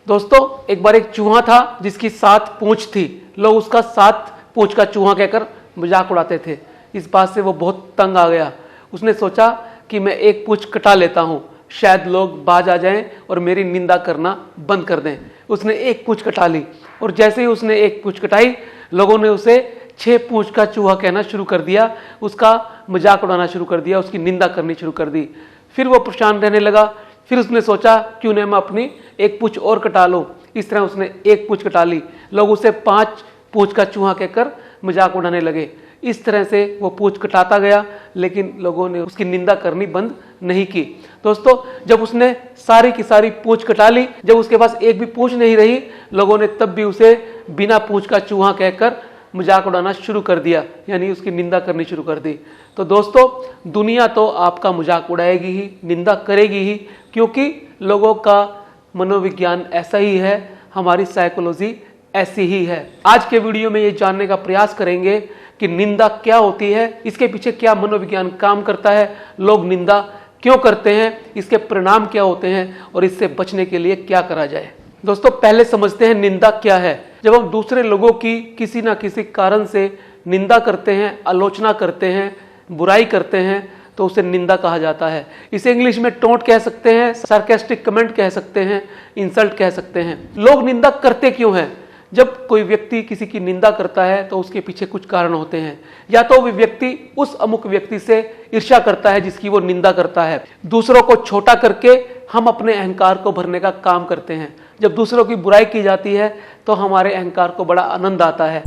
दोस्तों एक बार एक चूहा था जिसकी 7 पूंछ थी। लोग उसका 7 पूंछ का चूहा कहकर मजाक उड़ाते थे। इस बात से वो बहुत तंग आ गया। उसने सोचा कि मैं एक पूंछ कटा लेता हूँ, शायद लोग बाज आ जाएं और मेरी निंदा करना बंद कर दें। उसने एक पूंछ कटा ली और जैसे ही उसने एक पूंछ कटाई, लोगों ने उसे 6 पूंछ का चूहा कहना शुरू कर दिया, उसका मजाक उड़ाना शुरू कर दिया, उसकी निंदा करनी शुरू कर दी। फिर वो परेशान रहने लगा। फिर उसने सोचा क्यों न मैं अपनी एक पूंछ और कटा लूं। इस तरह उसने एक पूंछ कटा ली। लोग उसे 5 पूंछ का चूहा कहकर मजाक उड़ाने लगे। इस तरह से वो पूंछ कटाता गया, लेकिन लोगों ने उसकी निंदा करनी बंद नहीं की। दोस्तों जब उसने सारी की सारी पूंछ कटा ली, जब उसके पास एक भी पूंछ नहीं रही, लोगों ने तब भी उसे बिना पूंछ का चूहा कहकर मजाक उड़ाना शुरू कर दिया, यानी उसकी निंदा करनी शुरू कर दी। तो दोस्तों दुनिया तो आपका मजाक उड़ाएगी ही, निंदा करेगी ही, क्योंकि लोगों का मनोविज्ञान ऐसा ही है, हमारी साइकोलॉजी ऐसी ही है। आज के वीडियो में ये जानने का प्रयास करेंगे कि निंदा क्या होती है, इसके पीछे क्या मनोविज्ञान काम करता है, लोग निंदा क्यों करते हैं, इसके परिणाम क्या होते हैं और इससे बचने के लिए क्या करा जाए। दोस्तों पहले समझते हैं निंदा क्या है। जब हम दूसरे लोगों की किसी ना किसी कारण से निंदा करते हैं, आलोचना करते हैं, बुराई करते हैं, तो उसे निंदा कहा जाता है। इसे इंग्लिश में टोंट कह सकते हैं, सार्केस्टिक कमेंट कह सकते हैं, इंसल्ट कह सकते हैं। लोग निंदा करते क्यों हैं? जब कोई व्यक्ति किसी की निंदा करता है तो उसके पीछे कुछ कारण होते हैं। या तो वो व्यक्ति उस अमुक व्यक्ति से ईर्ष्या करता है जिसकी वो निंदा करता है। दूसरों को छोटा करके हम अपने अहंकार को भरने का काम करते हैं। जब दूसरों की बुराई की जाती है तो हमारे अहंकार को बड़ा आनंद आता है।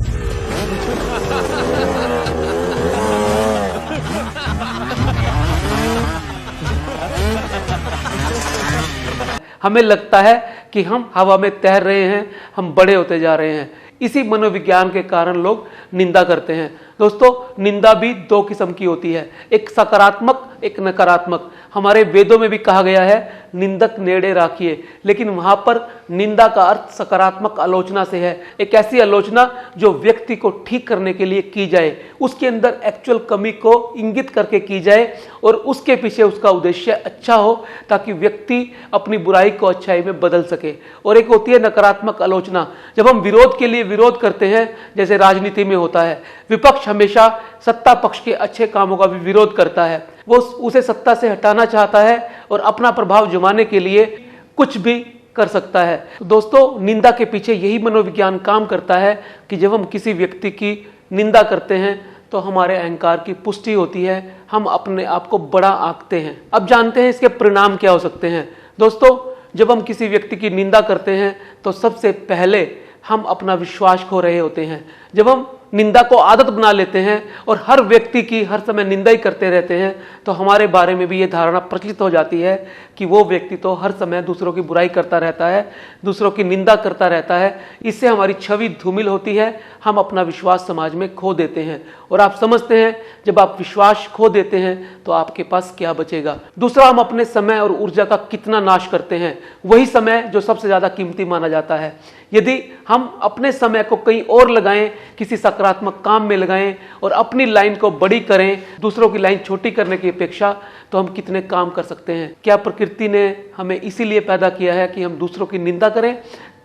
हमें लगता है कि हम हवा में तैर रहे हैं, हम बड़े होते जा रहे हैं। इसी मनोविज्ञान के कारण लोग निंदा करते हैं। दोस्तों निंदा भी 2 किस्म की होती है, एक सकारात्मक, एक नकारात्मक। हमारे वेदों में भी कहा गया है निंदक नेड़े राखिए, लेकिन वहां पर निंदा का अर्थ सकारात्मक आलोचना से है। एक ऐसी आलोचना जो व्यक्ति को ठीक करने के लिए की जाए, उसके अंदर एक्चुअल कमी को इंगित करके की जाए और उसके पीछे उसका उद्देश्य अच्छा हो, ताकि व्यक्ति अपनी बुराई को अच्छाई में बदल सके। और एक होती है नकारात्मक आलोचना, जब हम विरोध के लिए विरोध करते हैं, जैसे राजनीति में होता है। विपक्ष हमेशा सत्ता पक्ष के अच्छे कामों का भी विरोध करता है, वो उसे सत्ता से हटाना चाहता है और अपना प्रभाव जमाने के लिए कुछ भी कर सकता है। तो दोस्तों निंदा के पीछे यही मनोविज्ञान काम करता है कि जब हम किसी व्यक्ति की निंदा करते हैं तो हमारे अहंकार की पुष्टि होती है, हम अपने आप को बड़ा आंकते हैं। अब जानते हैं इसके परिणाम क्या हो सकते हैं। दोस्तों जब हम किसी व्यक्ति की निंदा करते हैं तो सबसे पहले हम अपना विश्वास खो रहे होते हैं। जब हम निंदा को आदत बना लेते हैं और हर व्यक्ति की हर समय निंदा ही करते रहते हैं, तो हमारे बारे में भी ये धारणा प्रचलित हो जाती है कि वो व्यक्ति तो हर समय दूसरों की बुराई करता रहता है, दूसरों की निंदा करता रहता है। इससे हमारी छवि धूमिल होती है, हम अपना विश्वास समाज में खो देते हैं। और आप समझते हैं जब आप विश्वास खो देते हैं तो आपके पास क्या बचेगा। दूसरा, हम अपने समय और ऊर्जा का कितना नाश करते हैं, वही समय जो सबसे ज्यादा कीमती माना जाता है। यदि हम अपने समय को कहीं और लगाएं, किसी सकारात्मक काम में लगाएं और अपनी लाइन को बड़ी करें, दूसरों की लाइन छोटी करने की अपेक्षा, तो हम कितने काम कर सकते हैं। क्या प्रकृति ने हमें इसीलिए पैदा किया है कि हम दूसरों की निंदा करें?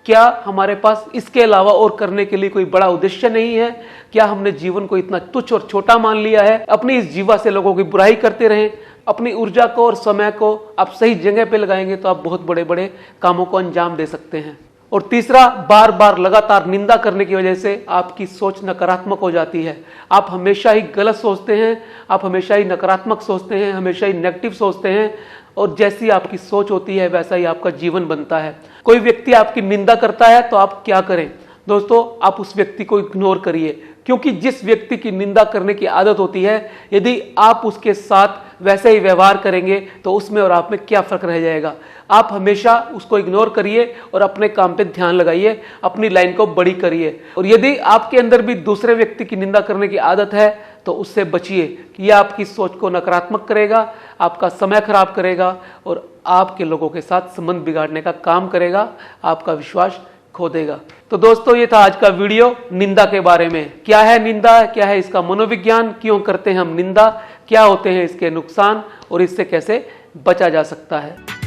क्या हमारे पास इसके अलावा और करने के लिए कोई बड़ा उद्देश्य नहीं है? क्या हमने जीवन को इतना तुच्छ और छोटा मान लिया है? अपनी इस जीवा से लोगों की बुराई करते रहें। अपनी ऊर्जा को और समय को आप सही जगह पे लगाएंगे तो आप बहुत बड़े बड़े कामों को अंजाम दे सकते हैं। और तीसरा, बार बार लगातार निंदा करने की वजह से आपकी सोच नकारात्मक हो जाती है। आप हमेशा ही गलत सोचते हैं, आप हमेशा ही नकारात्मक सोचते हैं, हमेशा ही नेगेटिव सोचते हैं, और जैसी आपकी सोच होती है वैसा ही आपका जीवन बनता है। कोई व्यक्ति आपकी निंदा करता है तो आप क्या करें? दोस्तों आप उस व्यक्ति को इग्नोर करिए, क्योंकि जिस व्यक्ति की निंदा करने की आदत होती है, यदि आप उसके साथ वैसे ही व्यवहार करेंगे तो उसमें और आप में क्या फर्क रह जाएगा। आप हमेशा उसको इग्नोर करिए और अपने काम पे ध्यान लगाइए, अपनी लाइन को बड़ी करिए। और यदि आपके अंदर भी दूसरे व्यक्ति की निंदा करने की आदत है तो उससे बचिए, कि यह आपकी सोच को नकारात्मक करेगा, आपका समय खराब करेगा और आपके लोगों के साथ संबंध बिगाड़ने का काम करेगा, आपका विश्वास खो देगा। तो दोस्तों ये था आज का वीडियो निंदा के बारे में। क्या है निंदा, क्या है इसका मनोविज्ञान, क्यों करते हैं हम निंदा, क्या होते हैं इसके नुकसान और इससे कैसे बचा जा सकता है।